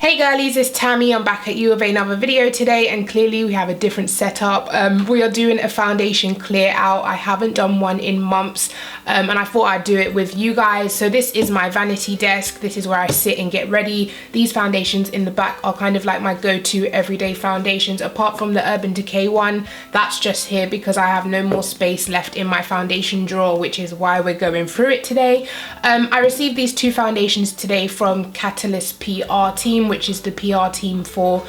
Hey girlies, it's Tammy. I'm back at you with another video today, and clearly we have a different setup. We are doing a foundation clear out. I haven't done one in months, and I thought I'd do it with you guys. So this is my vanity desk. This is where I sit and get ready. These foundations in the back are kind of like my go-to everyday foundations, apart from the Urban Decay one. That's just here because I have no more space left in my foundation drawer, which is why we're going through it today. I received these two foundations today from Catalyst PR team, which is the PR team for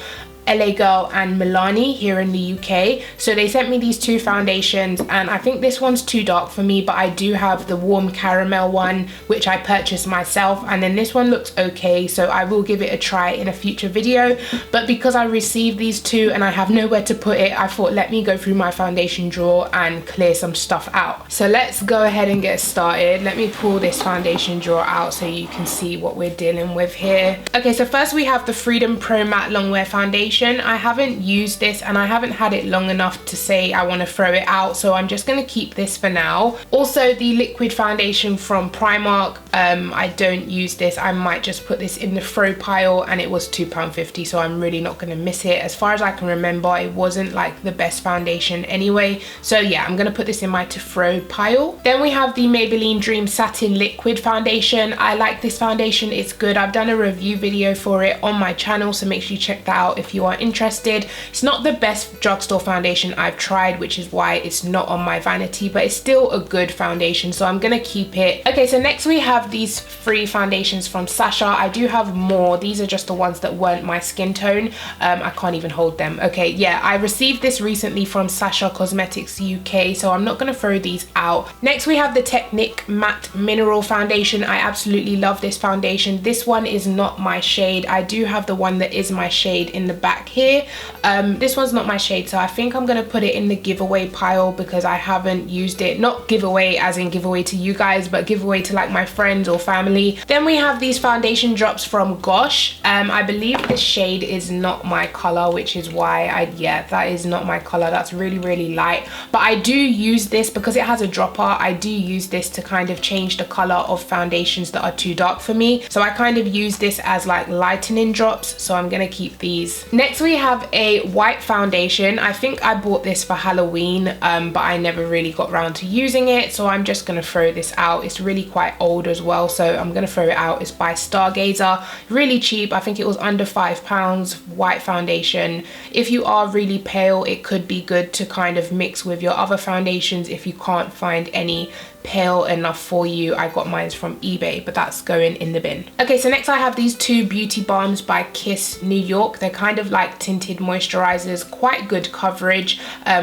LA Girl and Milani here in the UK. So they sent me these two foundations, and I think this one's too dark for me, but I do have the warm caramel one which I purchased myself, and then this one looks okay, so I will give it a try in a future video. But because I received these two and I have nowhere to put it, I thought let me go through my foundation drawer and clear some stuff out. So let's go ahead and get started. Let me pull this foundation drawer out so you can see what we're dealing with here. Okay, so first we have the Freedom Pro Matte Longwear Foundation. I haven't used this and I haven't had it long enough to say I want to throw it out, so I'm just going to keep this for now. Also the liquid foundation from Primark, I don't use this. I might just put this in the throw pile, and it was £2.50, so I'm really not going to miss it. As far as I can remember, it wasn't like the best foundation anyway, so yeah, I'm going to put this in my to throw pile. Then we have the Maybelline Dream Satin Liquid Foundation. I like this foundation, it's good. I've done a review video for it on my channel, so make sure you check that out if you are interested. It's not the best drugstore foundation I've tried, which is why it's not on my vanity, but it's still a good foundation, so I'm gonna keep it. Okay, so next we have these three foundations from Sasha. I do have more. These are just the ones that weren't my skin tone. I can't even hold them. Okay, yeah, I received this recently from Sasha Cosmetics UK, so I'm not gonna throw these out. Next we have the Technic Matte Mineral Foundation. I absolutely love this foundation. This one is not my shade. I do have the one that is my shade in the back here. This one's not my shade, so I think I'm gonna put it in the giveaway pile because I haven't used it. Not giveaway as in giveaway to you guys, but giveaway to like my friends or family. Then we have these foundation drops from Gosh. I believe this shade is not my color, which is why yeah, that is not my color. That's really light, but I do use this because it has a dropper. I do use this to kind of change the color of foundations that are too dark for me, so I kind of use this as like lightening drops, so I'm gonna keep these. Next we have a white foundation. I think I bought this for Halloween, but I never really got around to using it, so I'm just gonna throw this out. It's really quite old as well, so I'm gonna throw it out. It's by Stargazer, really cheap. I think it was under £5. White foundation. If you are really pale, it could be good to kind of mix with your other foundations if you can't find any pale enough for you. I got mine from eBay, but that's going in the bin. Okay, so next I have these two beauty balms by Kiss New York. They're kind of like tinted moisturizers, quite good coverage,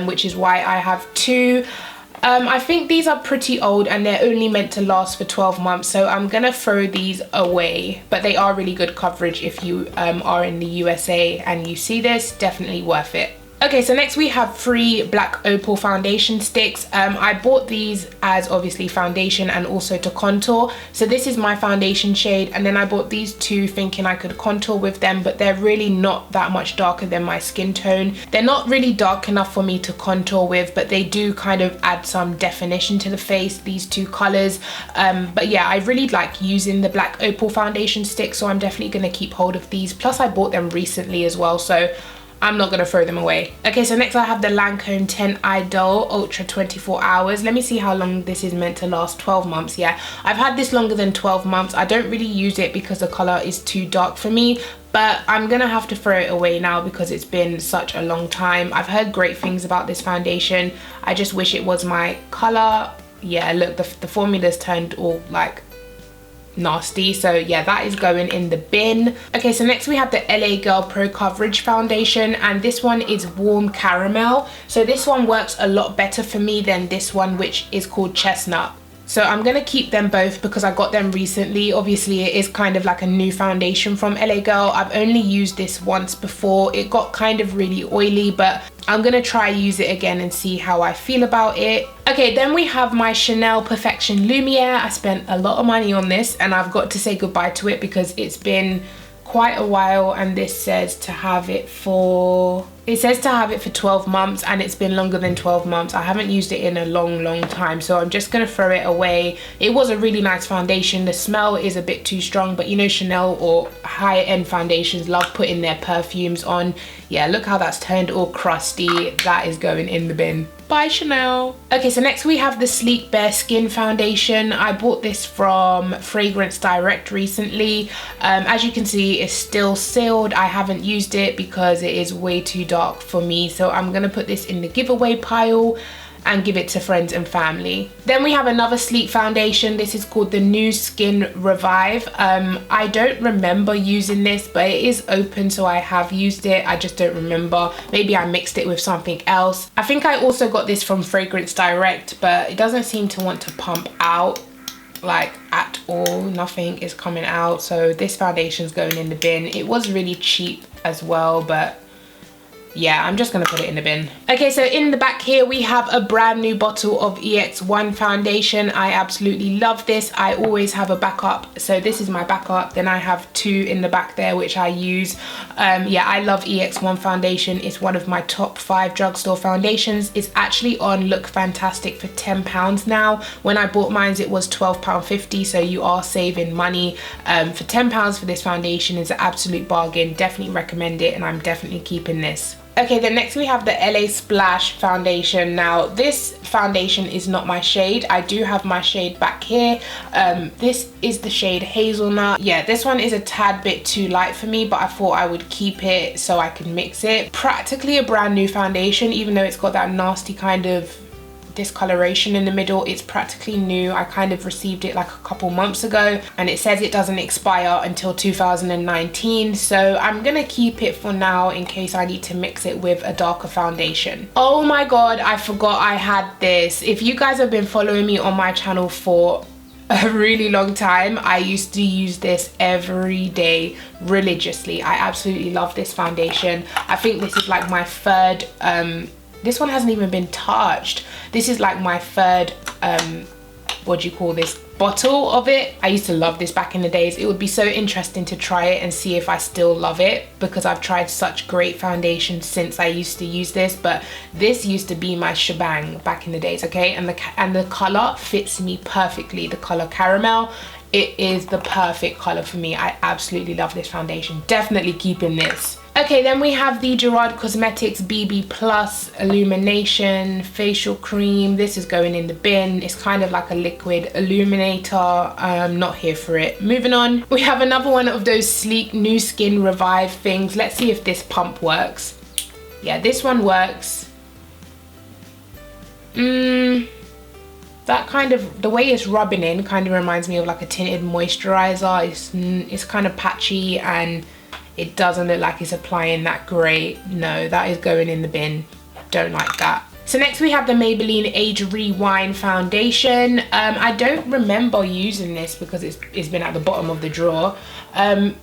which is why I have two. I think these are pretty old and they're only meant to last for 12 months, so I'm gonna throw these away, but they are really good coverage if you are in the USA and you see this. Definitely worth it. Okay, so next we have 3 black opal foundation sticks. I bought these as obviously foundation and also to contour. So this is my foundation shade, and then I bought these two thinking I could contour with them, but they're really not that much darker than my skin tone. They're not really dark enough for me to contour with, but they do kind of add some definition to the face, these two colors. But yeah, I really like using the black opal foundation stick, so I'm definitely gonna keep hold of these. Plus I bought them recently as well, so I'm not gonna throw them away. Okay, so next I have the Lancome 10 Idol Ultra 24 Hours. Let me see how long this is meant to last. 12 months, yeah. I've had this longer than 12 months. I don't really use it because the color is too dark for me, but I'm gonna have to throw it away now because it's been such a long time. I've heard great things about this foundation. I just wish it was my color. Yeah, look, the formula's turned all like nasty, so yeah, that is going in the bin. Okay, so next we have the LA Girl Pro Coverage Foundation, and this one is warm caramel, so this one works a lot better for me than this one, which is called chestnut. So I'm gonna keep them both because I got them recently. Obviously it is kind of like a new foundation from LA Girl. I've only used this once before. It got kind of really oily, but I'm gonna try use it again and see how I feel about it. Okay, then we have my Chanel Perfection Lumiere. I spent a lot of money on this and I've got to say goodbye to it because it's been quite a while, and this says to have it for It says to have it for 12 months and it's been longer than 12 months. I haven't used it in a long time, so I'm just gonna throw it away. It was a really nice foundation. The smell is a bit too strong, but you know, Chanel or higher end foundations love putting their perfumes on. Yeah, look how that's turned all crusty. That is going in the bin. Bye, Chanel. Okay, so next we have the Sleek Bare Skin foundation. I bought this from Fragrance Direct recently. As you can see, it's still sealed. I haven't used it because it is way too dark for me, so I'm gonna put this in the giveaway pile and give it to friends and family. Then we have another Sleek foundation. This is called the New Skin Revive. I don't remember using this, but it is open, so I have used it. I just don't remember. Maybe I mixed it with something else. I think I also got this from Fragrance Direct, but it doesn't seem to want to pump out like at all. Nothing is coming out, so this foundation is going in the bin. It was really cheap as well, but yeah, I'm just gonna put it in the bin. Okay, so in the back here we have a brand new bottle of EX1 foundation. I absolutely love this. I always have a backup, so this is my backup. Then I have two in the back there which I use. Yeah, I love EX1 foundation. It's one of my top 5 drugstore foundations. It's actually on Look Fantastic for £10 now. When I bought mine it was £12.50, so you are saving money. For £10 for this foundation is an absolute bargain. Definitely recommend it, and I'm definitely keeping this. Okay, then next we have the LA Splash foundation. Now this foundation is not my shade. I do have my shade back here. This is the shade Hazelnut. Yeah, this one is a tad bit too light for me, but I thought I would keep it so I can mix it. Practically a brand new foundation, even though it's got that nasty kind of discoloration in the middle. It's practically new. I kind of received it like a couple months ago, and it says it doesn't expire until 2019, so I'm gonna keep it for now in case I need to mix it with a darker foundation. Oh my god, I forgot I had this. If you guys have been following me on my channel for a really long time, I used to use this every day religiously. I absolutely love this foundation. I think this is like my third this one hasn't even been touched. This is like my third, what do you call this, bottle of it. I used to love this back in the days. It would be so interesting to try it and see if I still love it, because I've tried such great foundations since I used to use this, but this used to be my shebang back in the days, okay? And the color fits me perfectly, the color caramel. It is the perfect color for me. I absolutely love this foundation. Definitely keeping this. Okay, then we have the Gerard Cosmetics BB Plus Illumination Facial Cream. This is going in the bin. It's kind of like a liquid illuminator. I'm not here for it. Moving on. We have another one of those sleek New Skin Revive things. Let's see if this pump works. Yeah, this one works. That kind of, the way it's rubbing in kind of reminds me of like a tinted moisturizer. It's kind of patchy and it doesn't look like it's applying that great. No, that is going in the bin. Don't like that. So next we have the Maybelline Age Rewind foundation. I don't remember using this because it's been at the bottom of the drawer.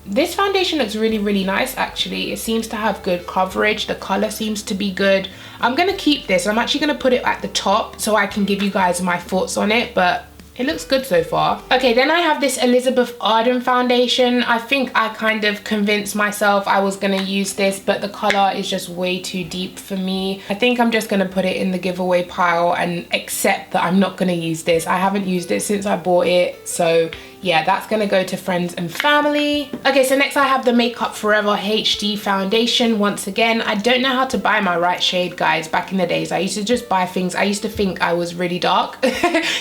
This foundation looks really nice actually. It seems to have good coverage. The color seems to be good. I'm gonna keep this. I'm actually gonna put it at the top so I can give you guys my thoughts on it, but it looks good so far. Okay, then I have this Elizabeth Arden foundation. I think I kind of convinced myself I was gonna use this, but the color is just way too deep for me. I think I'm just gonna put it in the giveaway pile and accept that I'm not gonna use this. I haven't used it since I bought it, so yeah, that's gonna go to friends and family. Okay, so next I have the Makeup Forever HD foundation. Once again, I don't know how to buy my right shade, guys. Back in the days, I used to just buy things. I used to think I was really dark.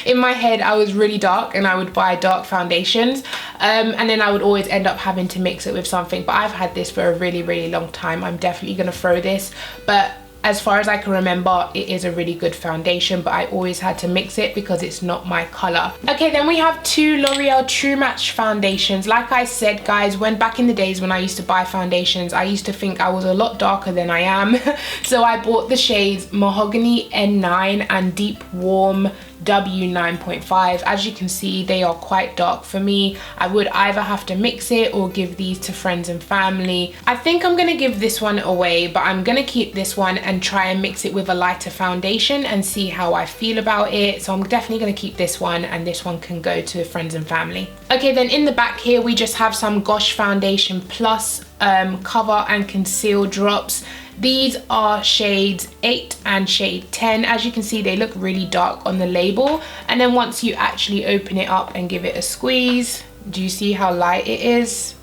In my head, I was really dark and I would buy dark foundations. And then I would always end up having to mix it with something. But I've had this for a really long time. I'm definitely gonna throw this. But as far as I can remember, it is a really good foundation, but I always had to mix it because it's not my color. Okay, then we have two L'Oreal True Match foundations. Like I said, guys, when back in the days when I used to buy foundations, I used to think I was a lot darker than I am. So I bought the shades Mahogany N9 and Deep Warm W9.5. As you can see, they are quite dark for me. I would either have to mix it or give these to friends and family. I think I'm gonna give this one away, but I'm gonna keep this one and try and mix it with a lighter foundation and see how I feel about it. So I'm definitely gonna keep this one, and this one can go to friends and family. Okay, then in the back here we just have some Gosh Foundation Plus cover and conceal drops. These are shades 8 and shade 10. As you can see, they look really dark on the label, and then once you actually open it up and give it a squeeze, do you see how light it is?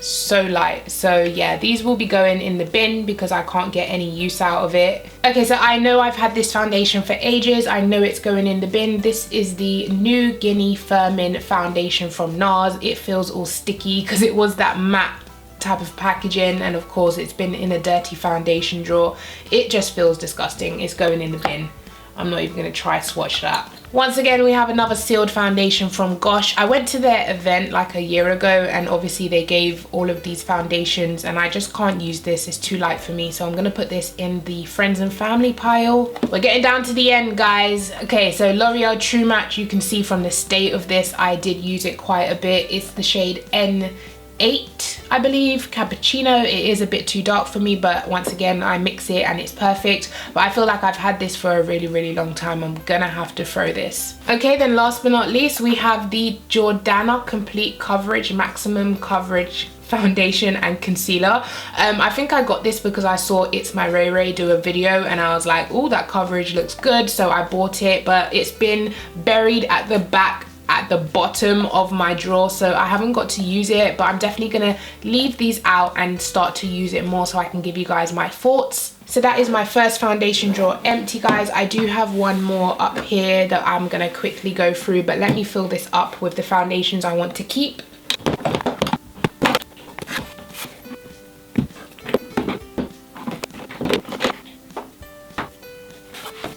So light. So yeah, these will be going in the bin because I can't get any use out of it. Okay, so I know I've had this foundation for ages. I know it's going in the bin. This is the New Guinea Firmin foundation from NARS. It feels all sticky because it was that matte type of packaging, and of course it's been in a dirty foundation drawer. It just feels disgusting. It's going in the bin. I'm not even going to try swatch that. Once again, we have another sealed foundation from Gosh. I went to their event like a year ago, and obviously they gave all of these foundations, and I just can't use this. It's too light for me, so I'm going to put this in the friends and family pile. We're getting down to the end, guys. Okay, so L'Oreal True Match, you can see from the state of this, I did use it quite a bit. It's the shade N8, I believe, Cappuccino. It is a bit too dark for me, but once again, I mix it and it's perfect. But I feel like I've had this for a really long time. I'm gonna have to throw this. Okay, then last but not least, we have the Jordana Complete Coverage Maximum Coverage foundation and concealer. I think I got this because I saw It's My Ray Ray do a video, and I was like, oh, that coverage looks good, so I bought it. But it's been buried at the back, at the bottom of my drawer, so I haven't got to use it, but I'm definitely gonna leave these out and start to use it more so I can give you guys my thoughts. So that is my first foundation drawer empty, guys. I do have one more up here that I'm gonna quickly go through, but let me fill this up with the foundations I want to keep.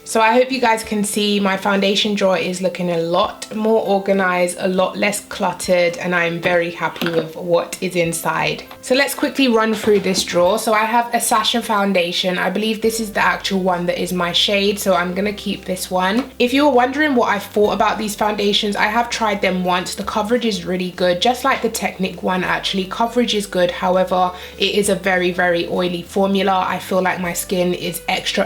So I hope you guys can see my foundation drawer is looking a lot more organized, a lot less cluttered, and I'm very happy with what is inside. So let's quickly run through this drawer. So I have a Satin foundation. I believe this is the actual one that is my shade, so I'm gonna keep this one. If you were wondering what I thought about these foundations, I have tried them once. The coverage is really good, just like the Technic one actually. Coverage is good, however, it is a very oily formula. I feel like my skin is extra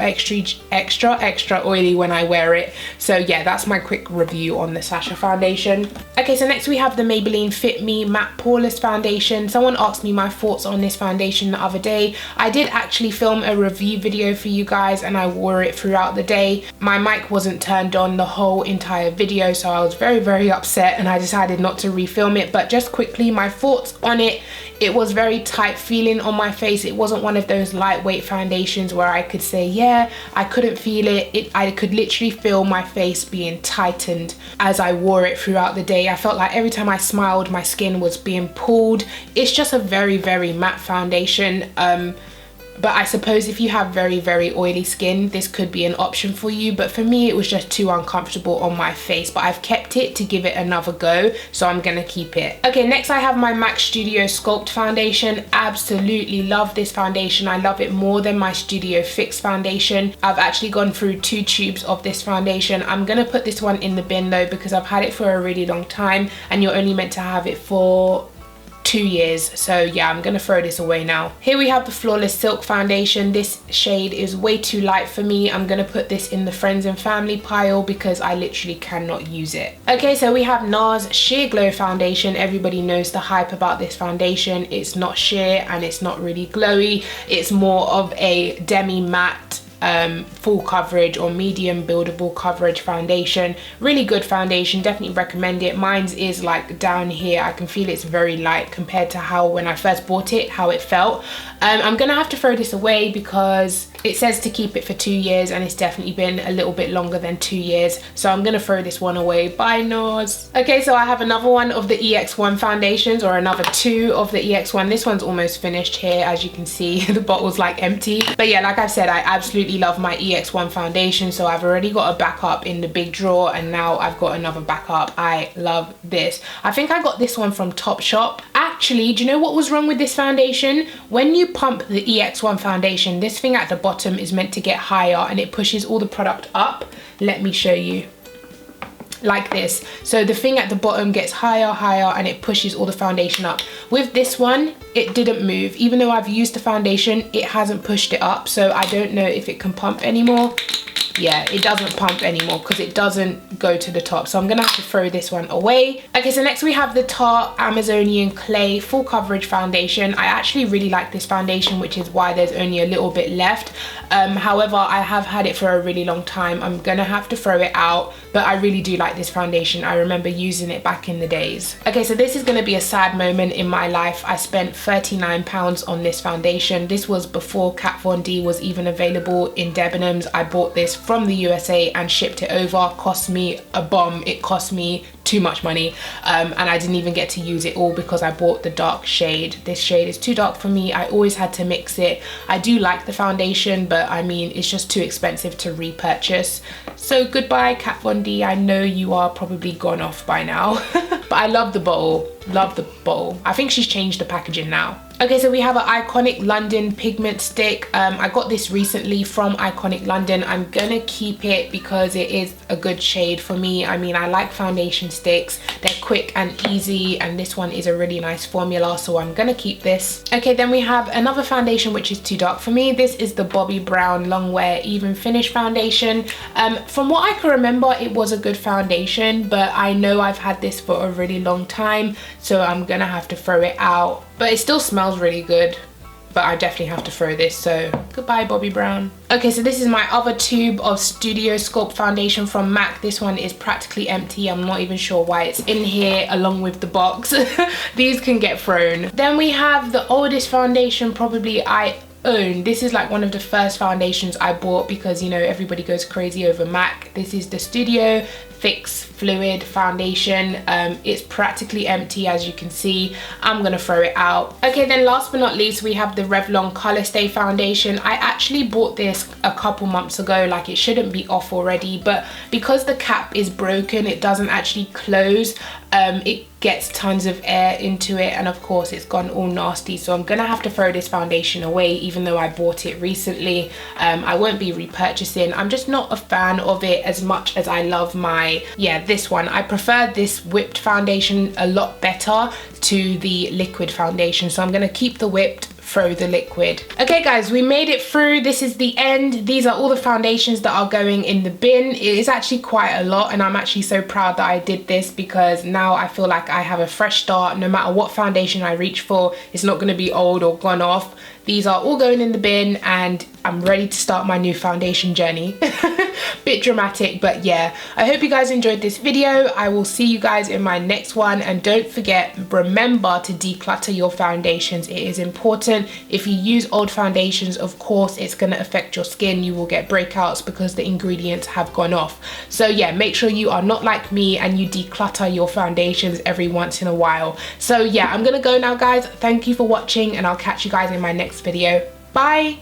oily when I wear it. So yeah, that's my quick review on the Satin foundation. Okay, so next we have the Maybelline Fit Me Matte Poreless foundation. Someone asked me my thoughts on this foundation the other day. I did actually film a review video for you guys, and I wore it throughout the day. My mic wasn't turned on the whole entire video, so I was very upset, and I decided not to refilm it. But just quickly, my thoughts on it. It was very tight feeling on my face. It wasn't one of those lightweight foundations where I could say, yeah, I couldn't feel it. I could literally feel my face being tightened as I wore it throughout the day. I felt like every time I smiled, my skin was being pulled. It's just a very matte foundation. But I suppose if you have very oily skin, this could be an option for you. But for me, it was just too uncomfortable on my face. But I've kept it to give it another go, so I'm gonna keep it. Okay, next I have my MAC Studio Sculpt foundation. Absolutely love this foundation. I love it more than my Studio Fix foundation. I've actually gone through 2 tubes of this foundation. I'm gonna put this one in the bin though, because I've had it for a really long time, and you're only meant to have it for 2 years. So yeah, I'm gonna throw this away now. Here we have the Flawless Silk foundation. This shade is way too light for me. I'm gonna put this in the friends and family pile because I literally cannot use it. Okay, so we have NARS Sheer Glow foundation. Everybody knows the hype about this foundation. It's not sheer and it's not really glowy. It's more of a demi matte full coverage or medium buildable coverage foundation. Really good foundation, definitely recommend it. Mine's is like down here. I can feel it's very light compared to how when I first bought it, how it felt. I'm gonna have to throw this away because it says to keep it for 2 years, and it's definitely been a little bit longer than 2 years, so I'm gonna throw this one away. Bye, NARS. Okay, so I have another one of the EX1 foundations, or another 2 of the EX1. This one's almost finished here, as you can see. The bottle's like empty, but yeah, like I've said, I absolutely love my EX1 foundation, so I've already got a backup in the big drawer, and now I've got another backup. I love this. I think I got this one from Topshop. Actually, do you know what was wrong with this foundation? When you pump the EX1 foundation, this thing at the bottom is meant to get higher, and it pushes all the product up. Let me show you. Like this. So the thing at the bottom gets higher, and it pushes all the foundation up. With this one, it didn't move. Even though I've used the foundation, it hasn't pushed it up, so I don't know if it can pump anymore. yeah, it doesn't pump anymore because it doesn't go to the top. So I'm gonna have to throw this one away. Okay, so next we have the Tarte Amazonian Clay Full Coverage Foundation. I actually really like this foundation, which is why there's only a little bit left. However, I have had it for a really long time. I'm gonna have to throw it out, but I really do like this foundation. I remember using it back in the days. Okay, so this is gonna be a sad moment in my life. I spent £39 on this foundation. This was before Kat Von D was even available in Debenhams. I bought this from the USA and shipped it over. Cost me a bomb. It cost me too much money, and I didn't even get to use it all because I bought the dark shade. This shade is too dark for me. I always had to mix it. I do like the foundation, but I mean, it's just too expensive to repurchase. So goodbye, Kat Von D. I know you are probably gone off by now. But I love the bottle. Love the bottle. I think she's changed the packaging now. Okay, so we have an Iconic London pigment stick. I got this recently from Iconic London. I'm gonna keep it because it is a good shade for me. I mean, I like foundation sticks. They're quick and easy, and this one is a really nice formula, so I'm gonna keep this. Okay, then we have another foundation which is too dark for me. This is the Bobbi Brown Long Wear Even Finish foundation. From what I can remember, it was a good foundation, but I know I've had this for a really long time, so I'm gonna have to throw it out. But it still smells really good, but I definitely have to throw this, so goodbye, Bobbi Brown. Okay, so this is my other tube of Studio Sculpt foundation from MAC. This one is practically empty. I'm not even sure why it's in here along with the box. These can get thrown. Then we have the oldest foundation probably I own. This is like one of the first foundations I bought because, you know, everybody goes crazy over MAC. This is the Studio Fix Fluid foundation. It's practically empty, as you can see. I'm gonna throw it out. Okay, then last but not least, we have the Revlon Colorstay foundation. I actually bought this a couple months ago. Like, it shouldn't be off already, but because the cap is broken, it doesn't actually close. It gets tons of air into it, and of course it's gone all nasty, so I'm gonna have to throw this foundation away even though I bought it recently. I won't be repurchasing. I'm just not a fan of it as much as I love my, yeah, this one. I prefer this whipped foundation a lot better to the liquid foundation, so I'm gonna keep the whipped, throw the liquid. Okay guys, we made it through. This is the end. These are all the foundations that are going in the bin. It is actually quite a lot, and I'm actually so proud that I did this because now I feel like I have a fresh start. No matter what foundation I reach for, it's not going to be old or gone off. These are all going in the bin, and I'm ready to start my new foundation journey. Bit dramatic, but yeah. I hope you guys enjoyed this video. I will see you guys in my next one, and don't forget, remember to declutter your foundations. It is important. If you use old foundations, of course it's going to affect your skin. You will get breakouts because the ingredients have gone off. So yeah, make sure you are not like me and you declutter your foundations every once in a while. So yeah, I'm gonna go now guys. Thank you for watching, and I'll catch you guys in my next video. Bye.